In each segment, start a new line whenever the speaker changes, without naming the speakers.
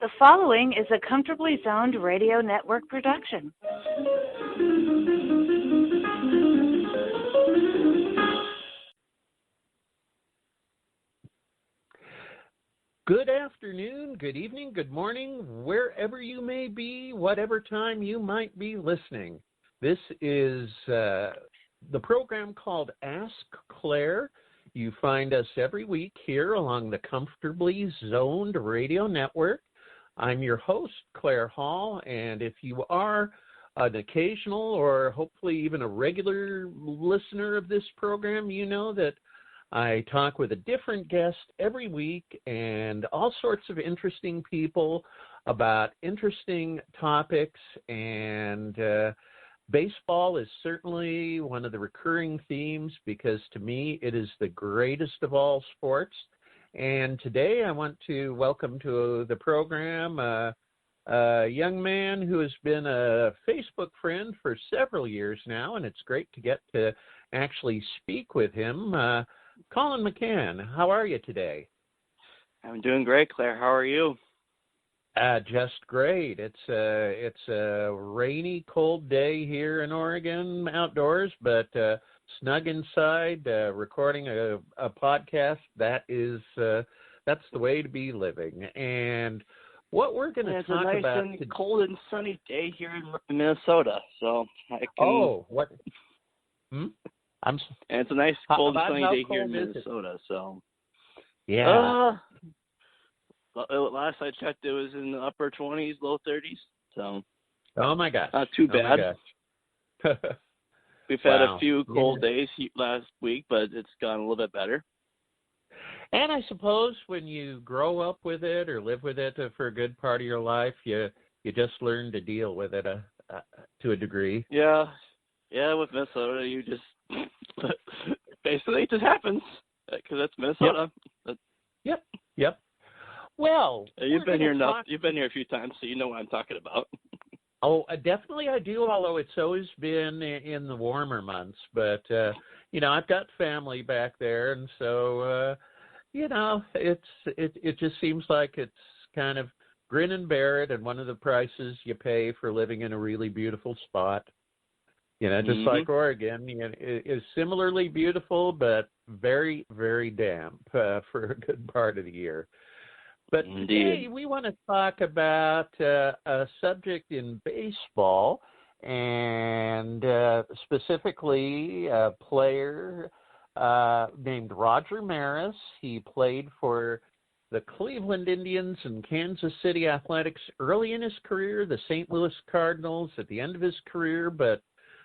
The following is a Comfortably Zoned Radio Network production.
Good afternoon, good evening, good morning, wherever you may be, whatever time you might be listening. This is the program called Ask Claire. You find us every week here along the Comfortably Zoned Radio Network. I'm your host, Claire Hall, and if you are an occasional or hopefully even a regular listener of this program, you know that I talk with a different guest every week and all sorts of interesting people about interesting topics, and baseball is certainly one of the recurring themes because to me it is the greatest of all sports. And today I want to welcome to the program a young man who has been a Facebook friend for several years now, and it's great to get to actually speak with him. Colin McCann, how are you today?
I'm doing great, Claire. How are you?
Just great. It's a rainy, cold day here in Oregon outdoors, but snug inside, recording a podcast. That's the way to be living. And what we're going to talk about...
It's a nice and cold and sunny day here in Minnesota, so I can...
Oh, what?
And it's a nice cold and sunny day here in Minnesota, so...
Yeah.
Last I checked, it was in the upper 20s, low 30s, so...
Oh, my gosh.
Not too bad.
Oh
We've had a few cold days last week, but it's gotten a little bit better.
And I suppose when you grow up with it or live with it for a good part of your life, you just learn to deal with it to a degree.
Yeah, with Minnesota, you just... basically, it just happens, because that's Minnesota.
Yep. Well,
you've been here enough. You've been here a few times, so you know what I'm talking about.
Oh, definitely I do, although it's always been in the warmer months. But, I've got family back there, and so, it just seems like it's kind of grin and bear it, and one of the prices you pay for living in a really beautiful spot. Just like Oregon, is similarly beautiful, but very, very damp for a good part of the year. But today we want to talk about a subject in baseball, and specifically a player named Roger Maris. He played for the Cleveland Indians and Kansas City Athletics early in his career, the St. Louis Cardinals at the end of his career, but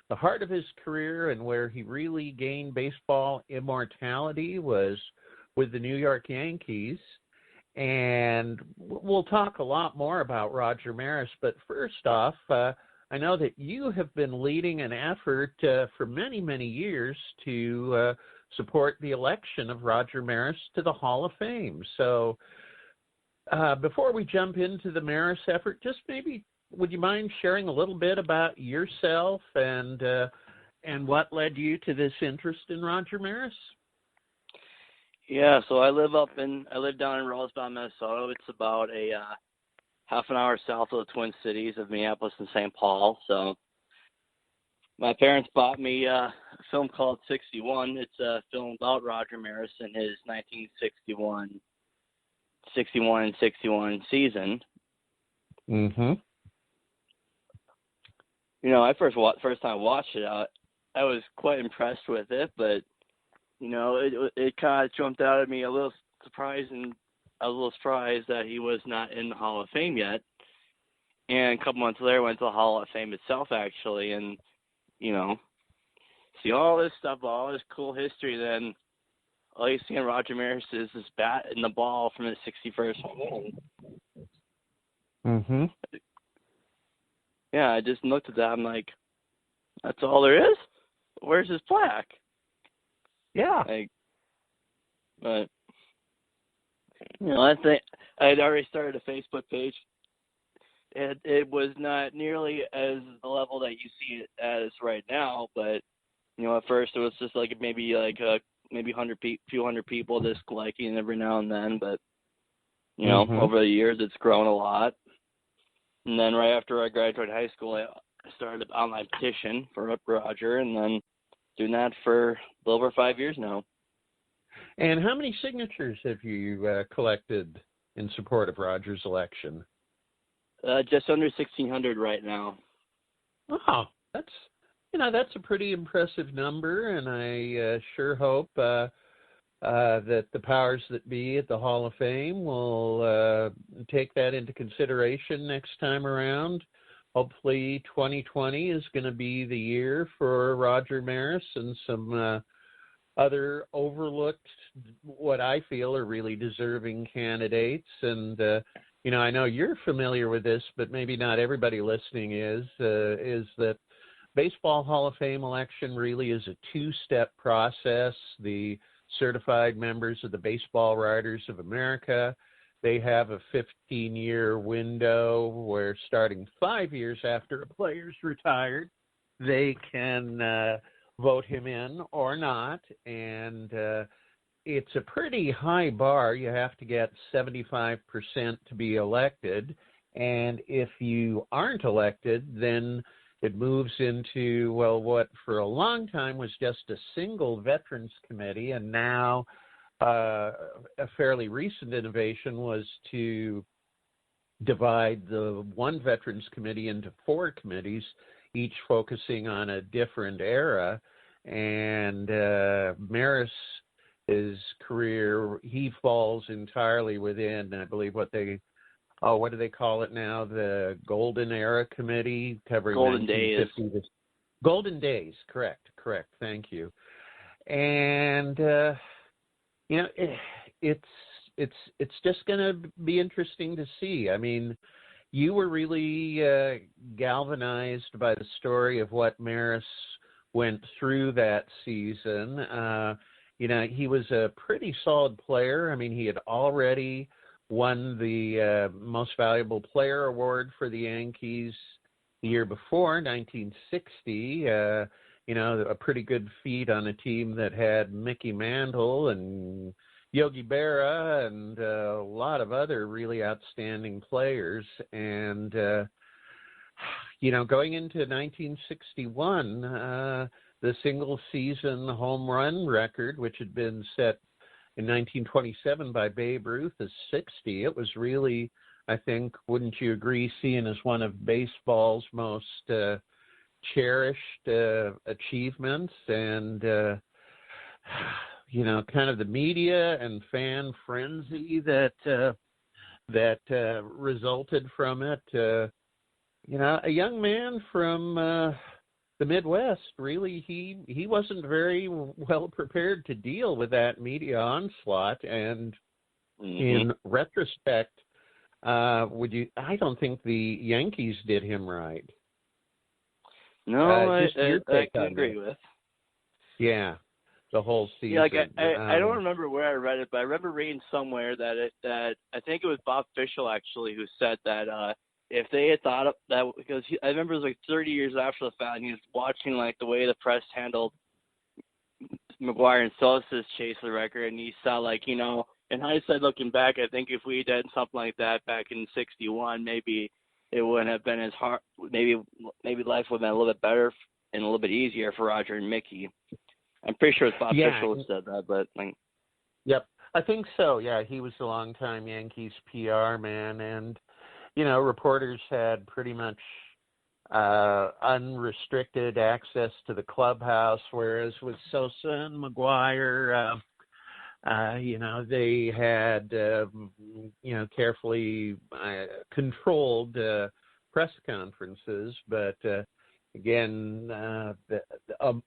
the heart of his career and where he really gained baseball immortality was with the New York Yankees. And we'll talk a lot more about Roger Maris, but first off, I know that you have been leading an effort for many, many years to support the election of Roger Maris to the Hall of Fame. So before we jump into the Maris effort, just maybe would you mind sharing a little bit about yourself and what led you to this interest in Roger Maris?
Yeah, so I live down in Rosebud, Minnesota. It's about a half an hour south of the Twin Cities of Minneapolis and St. Paul. So my parents bought me a film called 61. It's a film about Roger Maris and his 1961 and 61 season.
Mm-hmm.
I first time I watched it, I was quite impressed with it, but it kind of jumped out at me a little surprised that he was not in the Hall of Fame yet. And a couple months later, went to the Hall of Fame itself, actually, and, see all this stuff, all this cool history. Then all you see in Roger Maris is this bat and the ball from his 61st home run.
Mm-hmm.
Yeah, I just looked at that. I'm like, that's all there is? Where's his plaque?
Yeah.
But I think I had already started a Facebook page. It was not nearly as the level that you see it as right now, but at first it was just maybe 100 few hundred people just liking every now and then, but You know, over the years, it's grown a lot. And then right after I graduated high school, I started an online petition for Roger, and then doing that for a little over 5 years now.
And how many signatures have you collected in support of Roger's election?
Just under 1,600 right now.
Oh, that's a pretty impressive number, and I sure hope that the powers that be at the Hall of Fame will take that into consideration next time around. Hopefully 2020 is going to be the year for Roger Maris and some other overlooked, what I feel are really deserving candidates. And, I know you're familiar with this, but maybe not everybody listening is that Baseball Hall of Fame election really is a two-step process. The certified members of the Baseball Writers of America, they have a 15-year window where starting 5 years after a player's retired, they can vote him in or not. And it's a pretty high bar. You have to get 75% to be elected. And if you aren't elected, then it moves into, well, what for a long time was just a single Veterans Committee, and now a fairly recent innovation was to divide the one Veterans Committee into 4 committees, each focusing on a different era. And Maris, his career, he falls entirely within, I believe, what do they call it now? The Golden Era Committee, covering
Golden Days.
Golden Days, correct. Thank you. And it's just going to be interesting to see. I mean, you were really galvanized by the story of what Maris went through that season. He was a pretty solid player. I mean, he had already won the Most Valuable Player Award for the Yankees the year before, 1960. A pretty good feat on a team that had Mickey Mantle and Yogi Berra and a lot of other really outstanding players. And, going into 1961, the single-season home run record, which had been set in 1927 by Babe Ruth, is 60. It was really, I think, wouldn't you agree, seen as one of baseball's most cherished achievements. And, kind of the media and fan frenzy that resulted from it. A young man from the Midwest, really, he wasn't very well prepared to deal with that media onslaught. And in retrospect, I don't think the Yankees did him right.
No, I can agree with.
Yeah, the whole season.
Yeah, I don't remember where I read it, but I remember reading somewhere that I think it was Bob Fischel actually who said that if they had thought of that, because I remember it was like 30 years after the fact, and he was watching like the way the press handled McGuire and Sosa's chase of the record, and he saw in hindsight looking back, I think if we had done something like that back in '61, maybe it wouldn't have been as hard. Maybe life would have been a little bit better and a little bit easier for Roger and Mickey. I'm pretty sure it's Bob Fischel who said that, but
Yep, I think so. Yeah, he was a longtime Yankees PR man, and reporters had pretty much unrestricted access to the clubhouse, whereas with Sosa and McGuire, they had, carefully controlled press conferences, but again,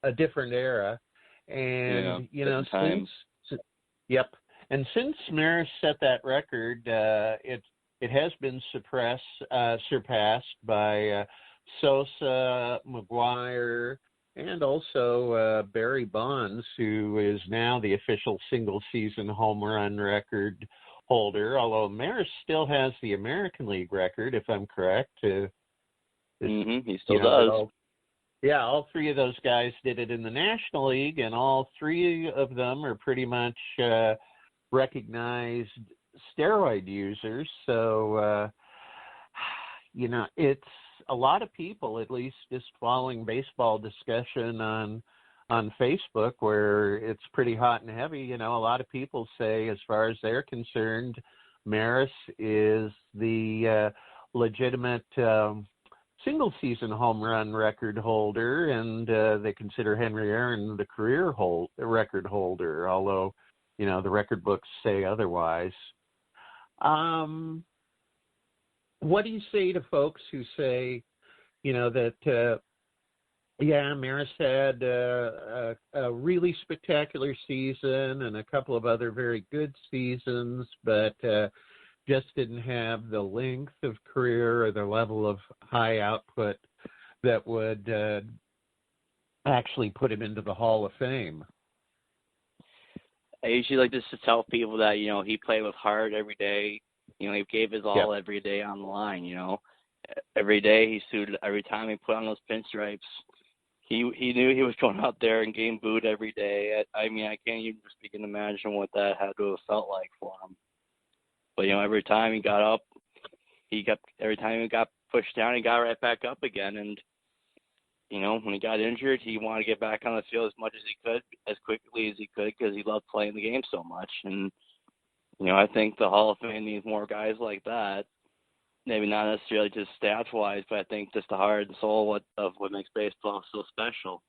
a different era. And, since Maris set that record, it has been surpassed by Sosa, McGuire, and also Barry Bonds, who is now the official single-season home run record holder, although Maris still has the American League record, if I'm correct.
He still does.
All 3 of those guys did it in the National League, and all 3 of them are pretty much recognized steroid users. So, it's a lot of people, at least just following baseball discussion on Facebook, where it's pretty hot and heavy. A lot of people say, as far as they're concerned, Maris is the legitimate single-season home run record holder, and they consider Henry Aaron the career record holder, although, the record books say otherwise. What do you say to folks who say, that, Maris had a really spectacular season and a couple of other very good seasons, but just didn't have the length of career or the level of high output that would actually put him into the Hall of Fame?
I usually like just to tell people that, he played with heart every day. He gave his all every day on the line, Every day he suited, every time he put on those pinstripes, he knew he was going out there and getting booed every day. I can't even begin to imagine what that had to have felt like for him. But, every time he got up, every time he got pushed down, he got right back up again. And, when he got injured, he wanted to get back on the field as much as he could, as quickly as he could, because he loved playing the game so much. And, I think the Hall of Fame needs more guys like that. Maybe not necessarily just stats-wise, but I think just the heart and soul of what makes baseball so special.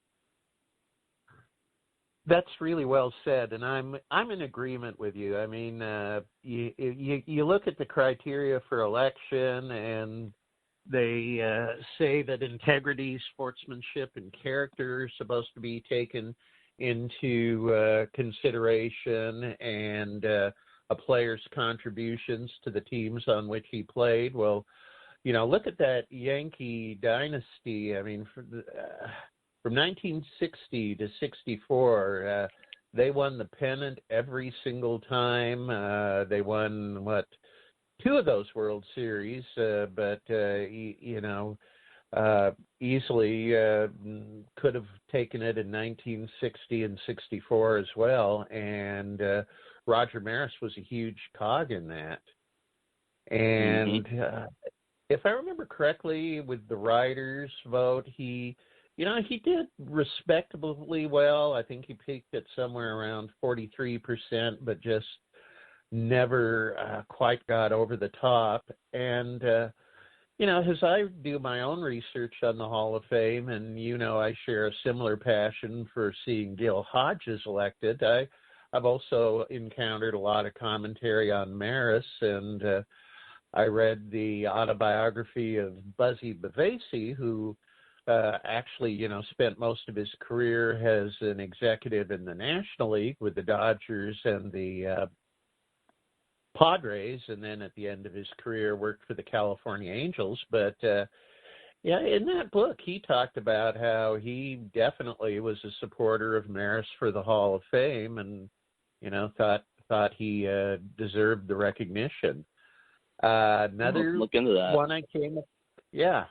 That's really well said, and I'm in agreement with you. I mean, you look at the criteria for election, and they say that integrity, sportsmanship, and character are supposed to be taken into consideration, and a player's contributions to the teams on which he played. Well, look at that Yankee dynasty. I mean, from 1960 to 64, they won the pennant every single time. They won, two of those World Series, but, easily could have taken it in 1960 and 64 as well. And Roger Maris was a huge cog in that. And if I remember correctly, with the writers' vote, he did respectably well. I think he peaked at somewhere around 43%, but just never quite got over the top. And, as I do my own research on the Hall of Fame, and, I share a similar passion for seeing Gil Hodges elected, I've also encountered a lot of commentary on Maris, and I read the autobiography of Buzzy Bavasi, who actually, spent most of his career as an executive in the National League with the Dodgers and the Padres, and then at the end of his career worked for the California Angels. But, in that book, he talked about how he definitely was a supporter of Maris for the Hall of Fame, and thought he deserved the recognition. Another
look into that.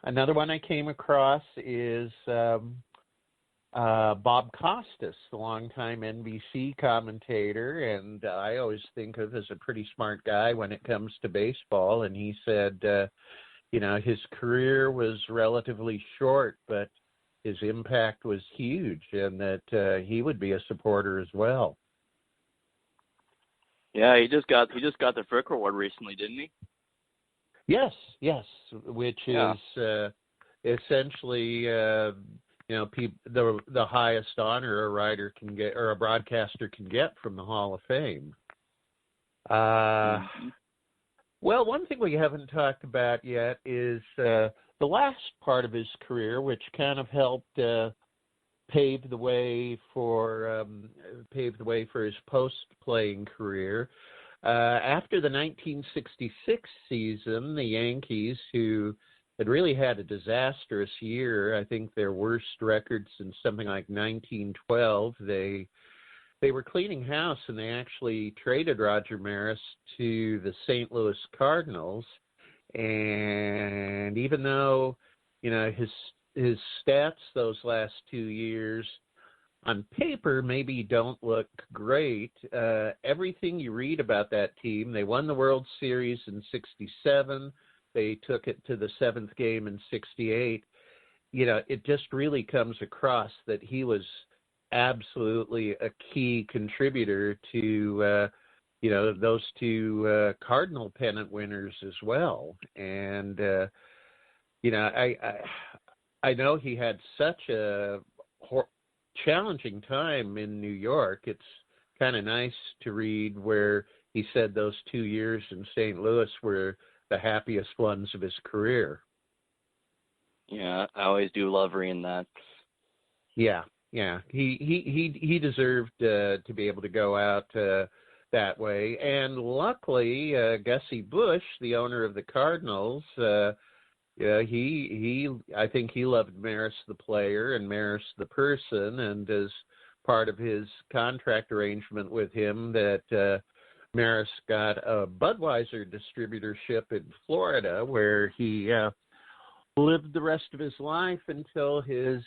Another one I came across is Bob Costas, the longtime NBC commentator, and I always think of as a pretty smart guy when it comes to baseball. And he said, his career was relatively short, but his impact was huge, and that he would be a supporter as well.
Yeah, he just got the Frick Award recently, didn't he?
Yes, which is essentially the highest honor a writer can get or a broadcaster can get from the Hall of Fame. Well, one thing we haven't talked about yet is the last part of his career, which kind of helped paved the way for his post-playing career. After the 1966 season, the Yankees, who had really had a disastrous year, I think their worst record since something like 1912, they were cleaning house, and they actually traded Roger Maris to the St. Louis Cardinals. And even though, his stats those last 2 years on paper maybe don't look great. Everything you read about that team, they won the World Series in '67. They took it to the seventh game in '68. It just really comes across that he was absolutely a key contributor to, those two Cardinal pennant winners as well. And, I know he had such a challenging time in New York. It's kind of nice to read where he said those 2 years in St. Louis were the happiest ones of his career.
Yeah, I always do love reading that.
Yeah. He deserved to be able to go out that way. And luckily, Gussie Busch, the owner of the Cardinals, I think he loved Maris the player and Maris the person, and as part of his contract arrangement with him, that Maris got a Budweiser distributorship in Florida, where he lived the rest of his life until his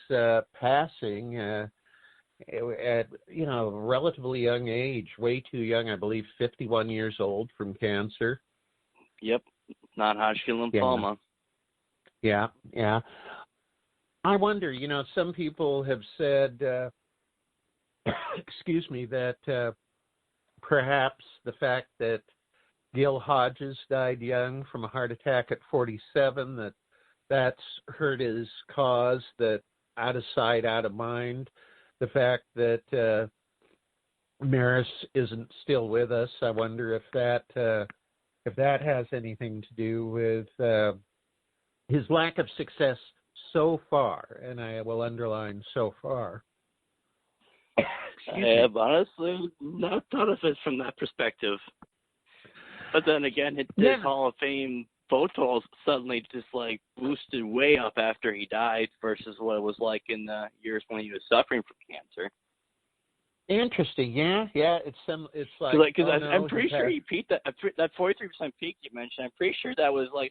passing at a relatively young age, way too young, I believe 51 years old from cancer.
Yep, non-Hodgkin lymphoma.
Yeah. I wonder, some people have said, that perhaps the fact that Gil Hodges died young from a heart attack at 47, that's hurt his cause, that out of sight, out of mind. The fact that Maris isn't still with us, I wonder if that has anything to do with his lack of success so far, and I will underline so far.
I have honestly not thought of it from that perspective. But then again, his Hall of Fame vote totals suddenly just boosted way up after he died versus what it was like in the years when he was suffering from cancer.
Interesting, yeah. It's like
because I'm pretty sure he peaked that 43% peak you mentioned. I'm pretty sure that was the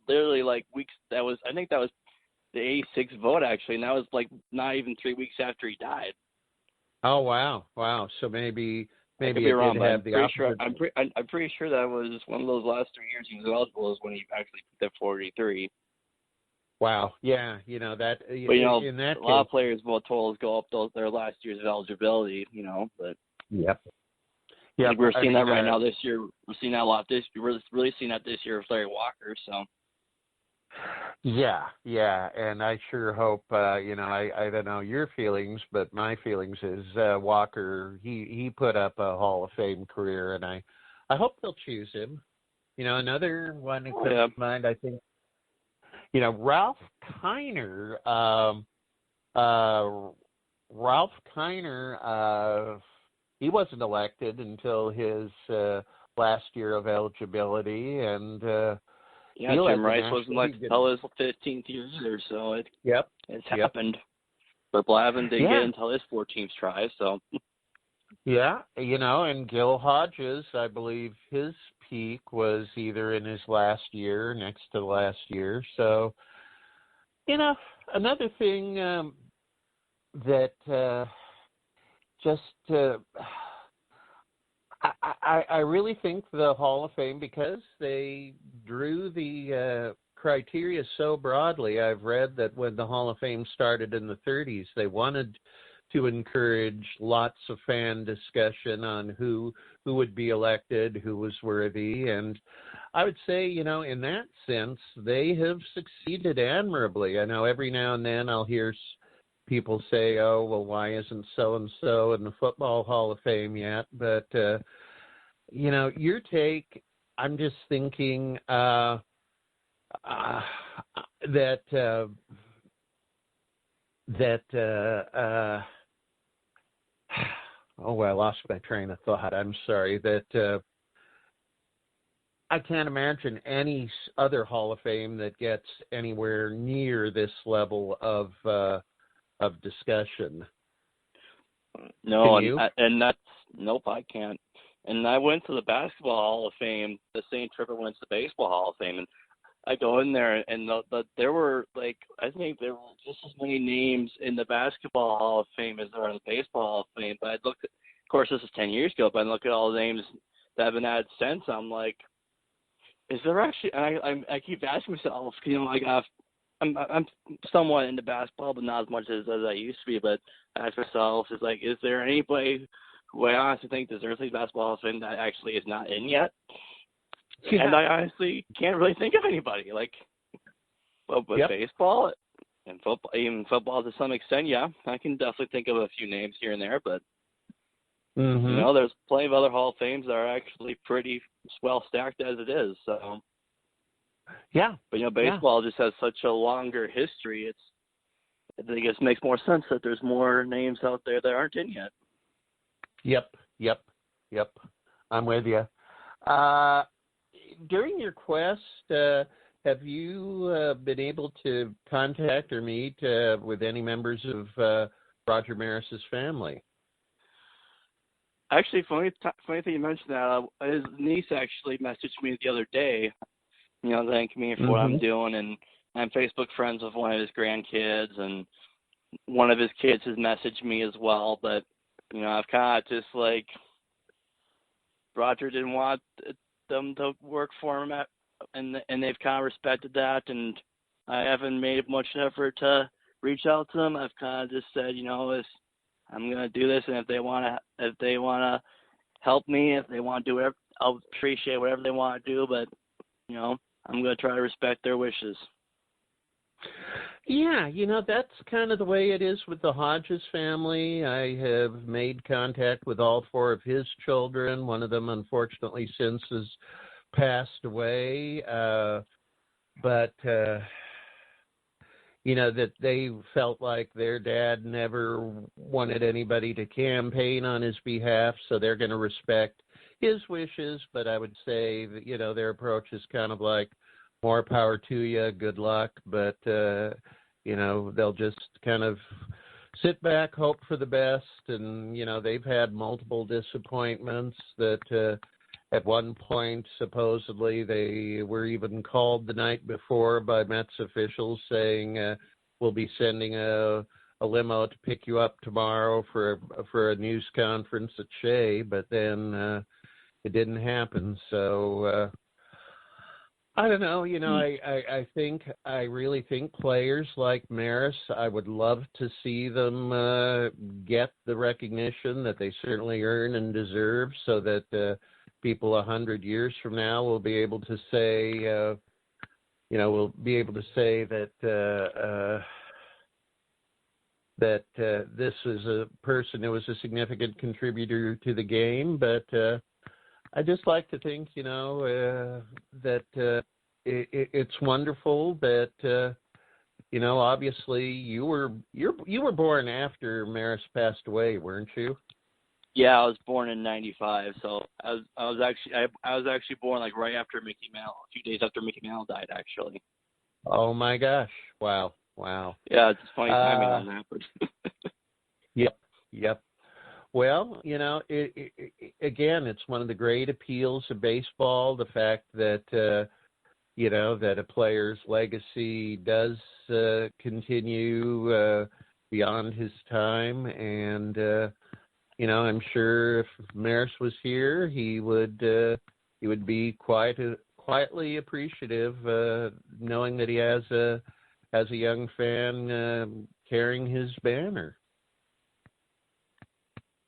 literally weeks. I think that was the 86 vote actually, and that was not even 3 weeks after he died.
Oh wow! So maybe
I could be wrong, but I'm pretty sure that was one of those last 3 years he was eligible is when he actually peaked at 43.
Wow, yeah, that.
But
in that
a lot of players' vote totals go up their last years of eligibility. But
yep.
We're seeing that right now this year. We're seeing that a lot this. We're really seeing that this year with Larry Walker. So.
Yeah, and I sure hope. I don't know your feelings, but my feelings is Walker. He put up a Hall of Fame career, and I hope they'll choose him. Another one that comes to mind, I think. Ralph Kiner. Ralph Kiner. He wasn't elected until his last year of eligibility, and
Jim Rice wasn't elected until his 15th year either, so it's happened. But Blavin didn't get until his 14th try, so.
Yeah, and Gil Hodges, I believe his peak was either in his last year or next to the last year. So, another thing that I really think the Hall of Fame, because they drew the criteria so broadly. I've read that when the Hall of Fame started in the 30s, they wanted to encourage lots of fan discussion on who would be elected, who was worthy. And I would say, in that sense, they have succeeded admirably. I know every now and then I'll hear people say, oh, well, why isn't so-and-so in the Football Hall of Fame yet? But, your take, I'm just thinking that I lost my train of thought. I'm sorry. That I can't imagine any other Hall of Fame that gets anywhere near this level of discussion.
No, nope, I can't. And I went to the Basketball Hall of Fame the same trip I went to the Baseball Hall of Fame, and I go in there, and there were, like, I think there were just as many names in the Basketball Hall of Fame as there are in the Baseball Hall of Fame. But I looked at, of course, this is 10 years ago, but I look at all the names that have been added since. I'm like, is there actually? And I keep asking myself, like I'm somewhat into basketball, but not as much as I used to be. But I ask myself, is there anybody who I honestly think deserves the Basketball Hall of Fame that actually is not in yet? Yeah. And I honestly can't really think of anybody. Like, well, with baseball and football, even football to some extent, yeah, I can definitely think of a few names here and there. But there's plenty of other Hall of Fames that are actually pretty well stacked as it is. So.
Yeah.
But, baseball just has such a longer history. I think it makes more sense that there's more names out there that aren't in yet.
Yep. I'm with you. During your quest, have you been able to contact or meet with any members of Roger Maris's family?
Actually, funny thing you mentioned that. His niece actually messaged me the other day, thanking me for what I'm doing, and I'm Facebook friends with one of his grandkids, and one of his kids has messaged me as well, but, I've kind of just, like, Roger didn't want them to work for him, and they've kind of respected that, and I haven't made much effort to reach out to them. I've kind of just said, I'm going to do this, and if they want to help me, if they want to do whatever, I'll appreciate whatever they want to do, but, I'm going to try to respect their wishes.
Yeah, that's kind of the way it is with the Hodges family. I have made contact with all four of his children. One of them, unfortunately, since has passed away. But that they felt like their dad never wanted anybody to campaign on his behalf, so they're going to respect his wishes. But I would say that, their approach is kind of like, more power to you, good luck, but, they'll just kind of sit back, hope for the best, and, they've had multiple disappointments that at one point, supposedly, they were even called the night before by Mets officials saying, we'll be sending a limo to pick you up tomorrow for a news conference at Shea, but then it didn't happen, so... I don't know. I really think players like Maris, I would love to see them get the recognition that they certainly earn and deserve, so that people 100 years from now will be able to say, that this is a person who was a significant contributor to the game, but I just like to think, that it's wonderful that, obviously you were born after Maris passed away, weren't you?
Yeah, I was born in '95, so I was actually born like right after Mickey Mantle, a few days after Mickey Mantle died, actually.
Oh my gosh! Wow.
Yeah, it's funny timing on that, but.
Yep. Well, again, it's one of the great appeals of baseball, the fact that, that a player's legacy does continue beyond his time. And, I'm sure if Maris was here, he would be quietly appreciative, knowing that he has a young fan carrying his banner.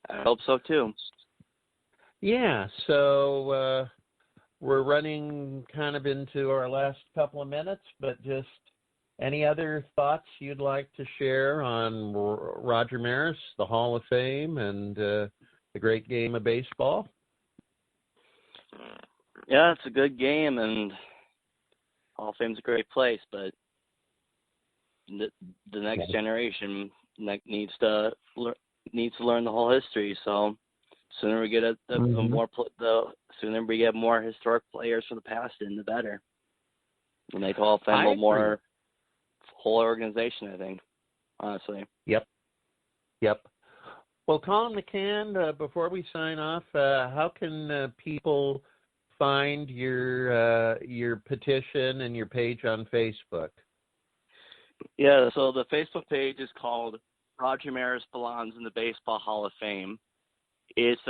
I hope so, too.
Yeah, so we're running kind of into our last couple of minutes, but just any other thoughts you'd like to share on Roger Maris, the Hall of Fame, and the great game of baseball?
Yeah, it's a good game, and Hall of Fame's a great place, but the next generation needs to learn the whole history. So sooner we get sooner we get more historic players from the past in, the better. And make Hall of Fame a more whole organization, I think, honestly.
Yep. Well, Colin McCann, before we sign off, how can people find your petition and your page on Facebook?
Yeah, so the Facebook page is called Roger Maris Belongs in the Baseball Hall of Fame. It's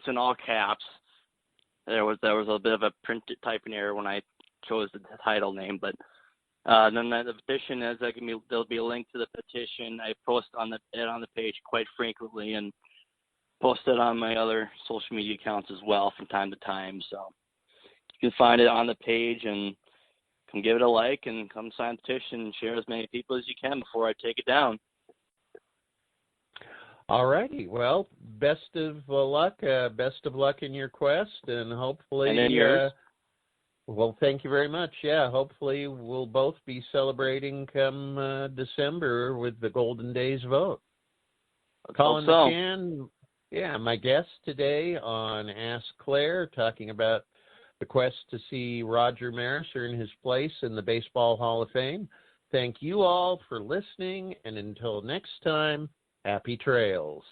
in all caps. There was a bit of a print typing error when I chose the title name, but then the petition is there'll be a link to the petition. I post on the page quite frequently and post it on my other social media accounts as well from time to time. So you can find it on the page and come give it a like and come sign the petition and share as many people as you can before I take it down.
All righty. Well, best of luck. Best of luck in your quest, and hopefully.
And in yours.
Well, thank you very much. Yeah, hopefully we'll both be celebrating come December with the Golden Days vote. Colin McCann, my guest today on Ask Claire, talking about the quest to see Roger Maris earn his place in the Baseball Hall of Fame. Thank you all for listening, and until next time, happy trails.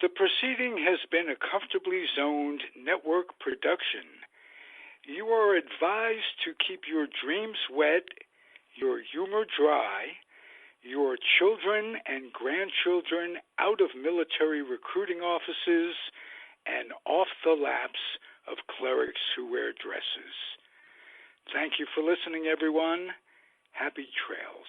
The proceeding has been a Comfortably Zoned network production. You are advised to keep your dreams wet, your humor dry, your children and grandchildren out of military recruiting offices and off the laps of clerics who wear dresses. Thank you for listening, everyone. Happy trails.